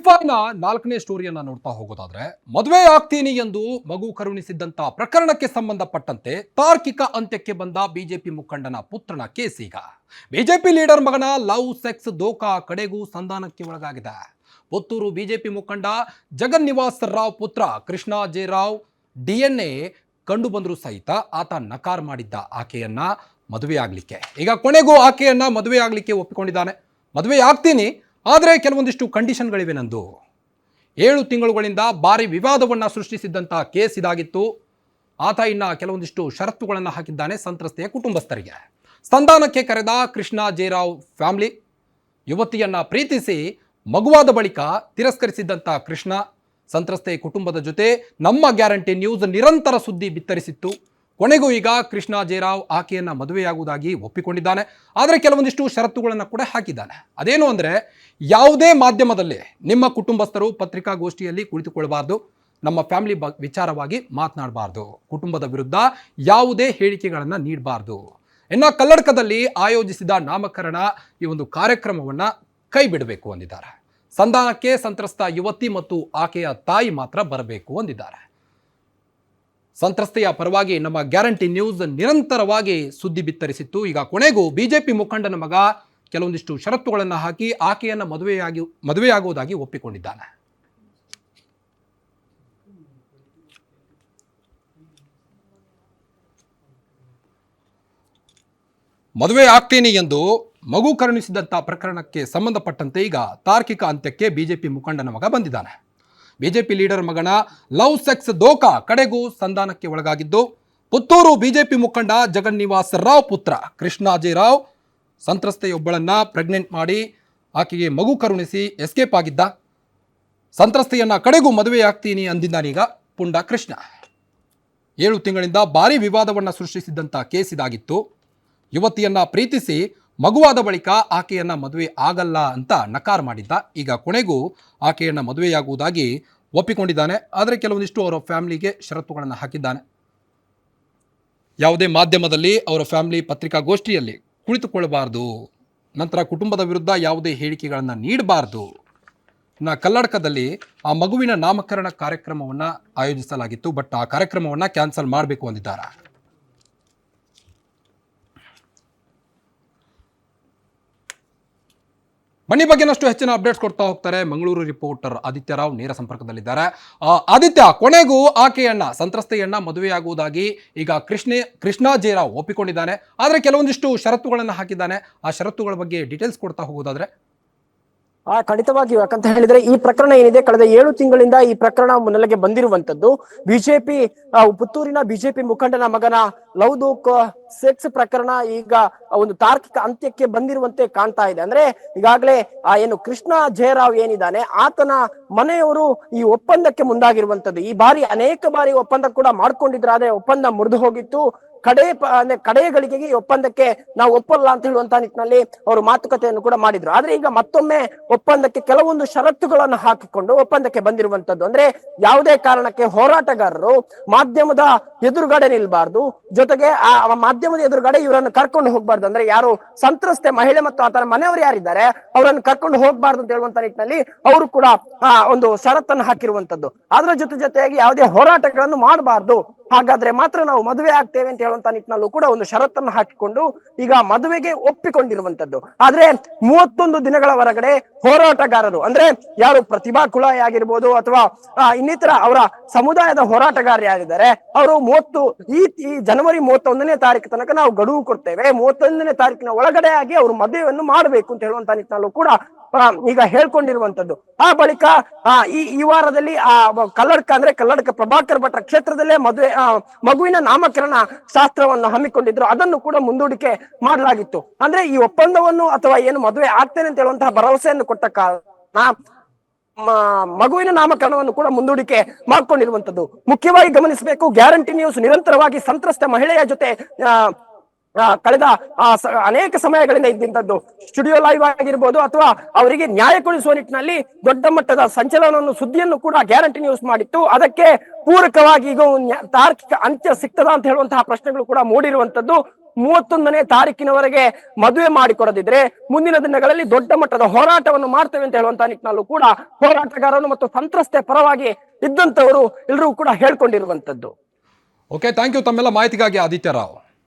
Big ಫೈವ್ನ 4ನೇ ಸ್ಟೋರಿಯನ್ನ ನೋಡ್ತಾ ಹೋಗೋದಾದ್ರೆ, ಮದುವೆ ಆಗ್ತೀನಿ ಎಂದು ಮಗು ಕರುಣಿಸಿದ್ದಂತ ಪ್ರಕರಣಕ್ಕೆ ಸಂಬಂಧಪಟ್ಟಂತೆ ತಾರ್ಕಿಕ ಅಂತ್ಯಕ್ಕೆ ಬಂದ ಬಿಜೆಪಿ ಮುಖಂಡನ ಪುತ್ರನ ಕೇಸ್ ಈಗ ಬಿಜೆಪಿ ಲೀಡರ್ ಮಗನ ಲವ್ ಸೆಕ್ಸ್ ದೋಖಾ ಕಡೆಗೂ ಸಂಧಾನಕ್ಕೆ ಒಳಗಾಗಿದೆ. ಪುತ್ತೂರು ಬಿಜೆಪಿ ಮುಖಂಡ ಜಗನ್ನಿವಾಸ್ ರಾವ್ ಪುತ್ರ ಕೃಷ್ಣ ಜೆ ರಾವ್ DNA ಕಂಡು ಬಂದರೂ ಸಹಿತ ಆತ ನಕಾರ ಮಾಡಿದ್ದ ಆಕೆಯನ್ನ ಮದುವೆ ಆಗ್ಲಿಕ್ಕೆ. ಈಗ ಕೊನೆಗೂ ಆಕೆಯನ್ನ ಮದುವೆ ಆಗ್ಲಿಕ್ಕೆ ಒಪ್ಪಿಕೊಂಡಿದ್ದಾನೆ. ಮದುವೆ ಆಗ್ತೀನಿ, ಆದರೆ ಕೆಲವೊಂದಿಷ್ಟು ಕಂಡೀಷನ್ಗಳಿವೆ ನಂದು. 7 ತಿಂಗಳುಗಳಿಂದ ಭಾರಿ ವಿವಾದವನ್ನು ಸೃಷ್ಟಿಸಿದ್ದಂಥ ಕೇಸ್ ಇದಾಗಿತ್ತು. ಆತ ಇನ್ನ ಕೆಲವೊಂದಿಷ್ಟು ಷರತ್ತುಗಳನ್ನು ಹಾಕಿದ್ದಾನೆ ಸಂತ್ರಸ್ತೆಯ ಕುಟುಂಬಸ್ಥರಿಗೆ. ಸಂಧಾನಕ್ಕೆ ಕರೆದ ಕೃಷ್ಣ ಜೆ ರಾವ್ ಫ್ಯಾಮಿಲಿ ಯುವತಿಯನ್ನ ಪ್ರೀತಿಸಿ ಮಗುವಾದ ಬಳಿಕ ತಿರಸ್ಕರಿಸಿದ್ದಂಥ ಕೃಷ್ಣ ಸಂತ್ರಸ್ತೆ ಕುಟುಂಬದ ಜೊತೆ ನಮ್ಮ ಗ್ಯಾರಂಟಿ ನ್ಯೂಸ್ ನಿರಂತರ ಸುದ್ದಿ ಬಿತ್ತರಿಸಿತ್ತು. ಕೊನೆಗೂ ಈಗ ಕೃಷ್ಣ ಜೆ ರಾವ್ ಆಕೆಯನ್ನ ಮದುವೆಯಾಗುವುದಾಗಿ ಒಪ್ಪಿಕೊಂಡಿದ್ದಾನೆ. ಆದರೆ ಕೆಲವೊಂದಿಷ್ಟು ಷರತ್ತುಗಳನ್ನು ಕೂಡ ಹಾಕಿದ್ದಾನೆ. ಅದೇನು ಅಂದರೆ, ಯಾವುದೇ ಮಾಧ್ಯಮದಲ್ಲಿ ನಿಮ್ಮ ಕುಟುಂಬಸ್ಥರು ಪತ್ರಿಕಾಗೋಷ್ಠಿಯಲ್ಲಿ ಕುಳಿತುಕೊಳ್ಳಬಾರ್ದು, ನಮ್ಮ ಫ್ಯಾಮಿಲಿ ವಿಚಾರವಾಗಿ ಮಾತನಾಡಬಾರ್ದು, ಕುಟುಂಬದ ವಿರುದ್ಧ ಯಾವುದೇ ಹೇಳಿಕೆಗಳನ್ನು ನೀಡಬಾರ್ದು. ಇನ್ನು ಕಲ್ಲಡ್ಕದಲ್ಲಿ ಆಯೋಜಿಸಿದ ನಾಮಕರಣ ಈ ಒಂದು ಕಾರ್ಯಕ್ರಮವನ್ನು ಕೈ ಬಿಡಬೇಕು ಅಂದಿದ್ದಾರೆ. ಸಂಧಾನಕ್ಕೆ ಸಂತ್ರಸ್ತ ಯುವತಿ ಮತ್ತು ಆಕೆಯ ತಾಯಿ ಮಾತ್ರ ಬರಬೇಕು ಅಂದಿದ್ದಾರೆ. ಸಂತ್ರಸ್ತೆಯ ಪರವಾಗಿ ನಮ್ಮ ಗ್ಯಾರಂಟಿ ನ್ಯೂಸ್ ನಿರಂತರವಾಗಿ ಸುದ್ದಿ ಬಿತ್ತರಿಸಿತ್ತು. ಈಗ ಕೊನೆಗೂ ಬಿಜೆಪಿ ಮುಖಂಡನ ಮಗ ಕೆಲವೊಂದಿಷ್ಟು ಷರತ್ತುಗಳನ್ನು ಹಾಕಿ ಆಕೆಯನ್ನು ಮದುವೆಯಾಗುವುದಾಗಿ ಒಪ್ಪಿಕೊಂಡಿದ್ದಾನೆ. ಮದುವೆ ಆಗ್ತೀನಿ ಎಂದು ಮಗು ಕರುಣಿಸಿದಂಥ ಪ್ರಕರಣಕ್ಕೆ ಸಂಬಂಧಪಟ್ಟಂತೆ ಈಗ ತಾರ್ಕಿಕ ಅಂತ್ಯಕ್ಕೆ ಬಿಜೆಪಿ ಮುಖಂಡನ ಮಗ ಬಂದಿದ್ದಾನೆ. ಬಿಜೆಪಿ ಲೀಡರ್ ಮಗನ ಲವ್ ಸೆಕ್ಸ್ ದೋಖಾ ಕಡೆಗೂ ಸಂಧಾನಕ್ಕೆ ಒಳಗಾಗಿದ್ದು, ಪುತ್ತೂರು ಬಿಜೆಪಿ ಮುಖಂಡ ಜಗನ್ನಿವಾಸ್ ರಾವ್ ಪುತ್ರ ಕೃಷ್ಣ ಜೆ ರಾವ್ ಸಂತ್ರಸ್ತೆಯೊಬ್ಬಳನ್ನ ಪ್ರೆಗ್ನೆಂಟ್ ಮಾಡಿ ಆಕೆಗೆ ಮಗು ಕರುಣಿಸಿ ಎಸ್ಕೇಪ್ ಆಗಿದ್ದ. ಸಂತ್ರಸ್ತೆಯನ್ನ ಕಡೆಗೂ ಮದುವೆಯಾಗ್ತೀನಿ ಅಂದಿದ್ದಾನೀಗ ಪುಂಡ ಕೃಷ್ಣ. 7 ತಿಂಗಳಿಂದ ಭಾರಿ ವಿವಾದವನ್ನು ಸೃಷ್ಟಿಸಿದ್ದಂಥ ಕೇಸ್ ಇದಾಗಿತ್ತು. ಯುವತಿಯನ್ನ ಪ್ರೀತಿಸಿ ಮಗುವಾದ ಬಳಿಕ ಆಕೆಯನ್ನ ಮದುವೆ ಆಗಲ್ಲ ಅಂತ ನಕಾರ ಮಾಡಿದ್ದ. ಈಗ ಕೊನೆಗೂ ಆಕೆಯನ್ನ ಮದುವೆಯಾಗುವುದಾಗಿ ಒಪ್ಪಿಕೊಂಡಿದ್ದಾನೆ. ಆದರೆ ಕೆಲವೊಂದಿಷ್ಟು ಅವರ ಫ್ಯಾಮಿಲಿಗೆ ಷರತ್ತುಗಳನ್ನು ಹಾಕಿದ್ದಾನೆ. ಯಾವುದೇ ಮಾಧ್ಯಮದಲ್ಲಿ ಅವರ ಫ್ಯಾಮಿಲಿ ಪತ್ರಿಕಾಗೋಷ್ಠಿಯಲ್ಲಿ ಕುಳಿತುಕೊಳ್ಳಬಾರ್ದು, ನಂತರ ಕುಟುಂಬದ ವಿರುದ್ಧ ಯಾವುದೇ ಹೇಳಿಕೆಗಳನ್ನು ನೀಡಬಾರ್ದು. ಇನ್ನು ಕಲ್ಲಡ್ಕದಲ್ಲಿ ಆ ಮಗುವಿನ ನಾಮಕರಣ ಕಾರ್ಯಕ್ರಮವನ್ನು ಆಯೋಜಿಸಲಾಗಿತ್ತು. ಬಟ್ ಆ ಕಾರ್ಯಕ್ರಮವನ್ನು ಕ್ಯಾನ್ಸಲ್ ಮಾಡಬೇಕು ಅಂದಿದ್ದಾರೆ. ಬನ್ನಿ ಬಗ್ಗೆನಷ್ಟು ಹೆಚ್ಚಿನ ಅಪ್ಡೇಟ್ಸ್ ಕೊಡ್ತಾ ಹೋಗ್ತಾರೆ ಮಂಗಳೂರು ರಿಪೋರ್ಟರ್ ಆದಿತ್ಯ ರಾವ್ ನೇರ ಸಂಪರ್ಕದಲ್ಲಿದ್ದಾರೆ. ಆದಿತ್ಯ, ಕೊನೆಗೂ ಆಕೆಯನ್ನ ಸಂತ್ರಸ್ತೆಯನ್ನ ಮದುವೆಯಾಗುವುದಾಗಿ ಈಗ ಕೃಷ್ಣ ಜೆ ರಾವ್ ಒಪ್ಪಿಕೊಂಡಿದ್ದಾನೆ. ಆದರೆ ಕೆಲವೊಂದಿಷ್ಟು ಷರತ್ತುಗಳನ್ನು ಹಾಕಿದ್ದಾನೆ. ಆ ಷರತ್ತುಗಳ ಬಗ್ಗೆ ಡೀಟೇಲ್ಸ್ ಕೊಡ್ತಾ ಹೋಗೋದಾದ್ರೆ? ಖಂಡಿತವಾಗಿಯೂ. ಯಾಕಂತ ಹೇಳಿದ್ರೆ ಈ ಪ್ರಕರಣ ಏನಿದೆ, ಕಳೆದ 7 ತಿಂಗಳಿಂದ ಈ ಪ್ರಕರಣ ಮುನ್ನೆಲೆಗೆ ಬಂದಿರುವಂತದ್ದು. ಬಿಜೆಪಿ ಪುತ್ತೂರಿನ ಬಿಜೆಪಿ ಮುಖಂಡನ ಮಗನ ಲವ್ ಸೆಕ್ಸ್ ಪ್ರಕರಣ ಈಗ ಒಂದು ತಾರ್ಕಿಕ ಅಂತ್ಯಕ್ಕೆ ಬಂದಿರುವಂತೆ ಕಾಣ್ತಾ ಇದೆ. ಅಂದ್ರೆ ಈಗಾಗಲೇ ಏನು ಕೃಷ್ಣ ಜೆ ರಾವ್ ಏನಿದ್ದಾನೆ, ಆತನ ಮನೆಯವರು ಈ ಒಪ್ಪಂದಕ್ಕೆ ಮುಂದಾಗಿರುವಂತದ್ದು. ಈ ಬಾರಿ ಅನೇಕ ಬಾರಿ ಒಪ್ಪಂದ ಕೂಡ ಮಾಡ್ಕೊಂಡಿದ್ರು, ಆದ್ರೆ ಒಪ್ಪಂದ ಮುರಿದು ಹೋಗಿತ್ತು. ಕಡೆಯ ಗಳಿಗೆಗೆ ಈ ಒಪ್ಪಂದಕ್ಕೆ ನಾವು ಒಪ್ಪಲ್ಲ ಅಂತ ಹೇಳುವಂತ ನಿಟ್ಟಿನಲ್ಲಿ ಅವರು ಮಾತುಕತೆಯನ್ನು ಕೂಡ ಮಾಡಿದ್ರು. ಆದ್ರೆ ಈಗ ಮತ್ತೊಮ್ಮೆ ಒಪ್ಪಂದಕ್ಕೆ ಕೆಲವೊಂದು ಷರತ್ತುಗಳನ್ನು ಹಾಕಿಕೊಂಡು ಒಪ್ಪಂದಕ್ಕೆ ಬಂದಿರುವಂತದ್ದು. ಅಂದ್ರೆ ಯಾವುದೇ ಕಾರಣಕ್ಕೆ ಹೋರಾಟಗಾರರು ಮಾಧ್ಯಮದ ಎದುರುಗಡೆ ನಿಲ್ಬಾರ್ದು, ಜೊತೆಗೆ ಆ ಮಾಧ್ಯಮದ ಎದುರುಗಡೆ ಇವರನ್ನು ಕರ್ಕೊಂಡು ಹೋಗ್ಬಾರ್ದು. ಅಂದ್ರೆ ಯಾರು ಸಂತ್ರಸ್ತೆ ಮಹಿಳೆ ಮತ್ತು ಆತನ ಮನೆಯವರು ಯಾರಿದ್ದಾರೆ ಅವರನ್ನು ಕರ್ಕೊಂಡು ಹೋಗ್ಬಾರ್ದು ಅಂತ ಹೇಳುವಂತ ನಿಟ್ಟಿನಲ್ಲಿ ಅವರು ಕೂಡ ಒಂದು ಷರತ್ತನ್ನು ಹಾಕಿರುವಂತದ್ದು. ಅದರ ಜೊತೆಯಾಗಿ ಯಾವುದೇ ಹೋರಾಟಗಳನ್ನು ಮಾಡಬಾರ್ದು, ಹಾಗಾದ್ರೆ ಮಾತ್ರ ನಾವು ಮದುವೆ ಆಗ್ತೇವೆ ಅಂತ ಹೇಳುವಂತ ನಿಟ್ಟಿನಲ್ಲೂ ಕೂಡ ಒಂದು ಷರತ್ತನ್ನು ಹಾಕಿಕೊಂಡು ಈಗ ಮದುವೆಗೆ ಒಪ್ಪಿಕೊಂಡಿರುವಂತದ್ದು. ಆದ್ರೆ 31 ದಿನಗಳ ಹೊರಗಡೆ ಹೋರಾಟಗಾರರು, ಅಂದ್ರೆ ಯಾರು ಪ್ರತಿಭಾ ಕುಳಾಯಿ ಆಗಿರ್ಬೋದು ಅಥವಾ ಇನ್ನಿತರ ಅವರ ಸಮುದಾಯದ ಹೋರಾಟಗಾರರು ಯಾರಿದ್ದಾರೆ, ಅವರು ಈ ಜನವರಿ 31ನೇ ತಾರೀಕು ತನಕ ನಾವು ಗಡುವು ಕೊಡ್ತೇವೆ, 31ನೇ ತಾರೀಕಿನ ಒಳಗಡೆ ಆಗಿ ಅವರು ಮದುವೆಯನ್ನು ಮಾಡಬೇಕು ಅಂತ ಹೇಳುವಂತ ನಿಟ್ಟಿನಲ್ಲೂ ಕೂಡ ಈಗ ಹೇಳ್ಕೊಂಡಿರುವಂತದ್ದು. ಆ ಬಳಿಕ ಈ ವಾರದಲ್ಲಿ ಕಲ್ಲಡ್ಕ ಪ್ರಭಾಕರ್ ಭಟ್ರ ಕ್ಷೇತ್ರದಲ್ಲೇ ಮಗುವಿನ ನಾಮಕರಣ ಶಾಸ್ತ್ರವನ್ನು ಹಮ್ಮಿಕೊಂಡಿದ್ರು. ಅದನ್ನು ಕೂಡ ಮುಂದೂಡಿಕೆ ಮಾಡಲಾಗಿತ್ತು. ಅಂದ್ರೆ ಈ ಒಪ್ಪಂದವನ್ನು ಅಥವಾ ಏನು ಮದುವೆ ಆಗ್ತೇನೆ ಅಂತ ಹೇಳುವಂತಹ ಭರವಸೆಯನ್ನು ಕೊಟ್ಟ ಕಾರಣ ಮಗುವಿನ ನಾಮಕರಣವನ್ನು ಕೂಡ ಮುಂದೂಡಿಕೆ ಮಾಡ್ಕೊಂಡಿರುವಂತದ್ದು. ಮುಖ್ಯವಾಗಿ ಗಮನಿಸಬೇಕು, ಗ್ಯಾರಂಟಿ ನ್ಯೂಸ್ ನಿರಂತರವಾಗಿ ಸಂತ್ರಸ್ತ ಮಹಿಳೆಯ ಜೊತೆ ಕಳೆದ ಅನೇಕ ಸಮಯಗಳಿಂದ ಇದ್ದಂಥದ್ದು. ಸ್ಟುಡಿಯೋ ಲೈವ್ ಆಗಿರ್ಬೋದು ಅಥವಾ ಅವರಿಗೆ ನ್ಯಾಯ ಕೊಡಿಸುವ ನಿಟ್ಟಿನಲ್ಲಿ ದೊಡ್ಡ ಮಟ್ಟದ ಸಂಚಲನವನ್ನು ಸುದ್ದಿಯನ್ನು ಕೂಡ ಗ್ಯಾರಂಟಿ ನ್ಯೂಸ್ ಮಾಡಿತ್ತು. ಅದಕ್ಕೆ ಪೂರಕವಾಗಿ ಈಗ ತಾರ್ಕಿಕ ಅಂತ್ಯ ಸಿಗ್ತದ ಅಂತ ಹೇಳುವಂತಹ ಪ್ರಶ್ನೆಗಳು ಕೂಡ ಮೂಡಿರುವಂತದ್ದು. 31ನೇ ತಾರೀಕಿನವರೆಗೆ ಮದುವೆ ಮಾಡಿಕೊಡದಿದ್ರೆ ಮುಂದಿನ ದಿನಗಳಲ್ಲಿ ದೊಡ್ಡ ಮಟ್ಟದ ಹೋರಾಟವನ್ನು ಮಾಡ್ತೇವೆ ಅಂತ ಹೇಳುವಂತ ನಿಟ್ಟಿನಲ್ಲೂ ಕೂಡ ಹೋರಾಟಗಾರರು ಮತ್ತು ಸಂತ್ರಸ್ತೆ ಪರವಾಗಿ ಇದ್ದಂತವರು ಎಲ್ಲರೂ ಕೂಡ ಹೇಳ್ಕೊಂಡಿರುವಂತದ್ದು. ಓಕೆ, ಥ್ಯಾಂಕ್ ಯು ತಮ್ಮೆಲ್ಲ ಮಾಹಿತಿಗಾಗಿ ಆದಿತ್ಯ ರಾವ್.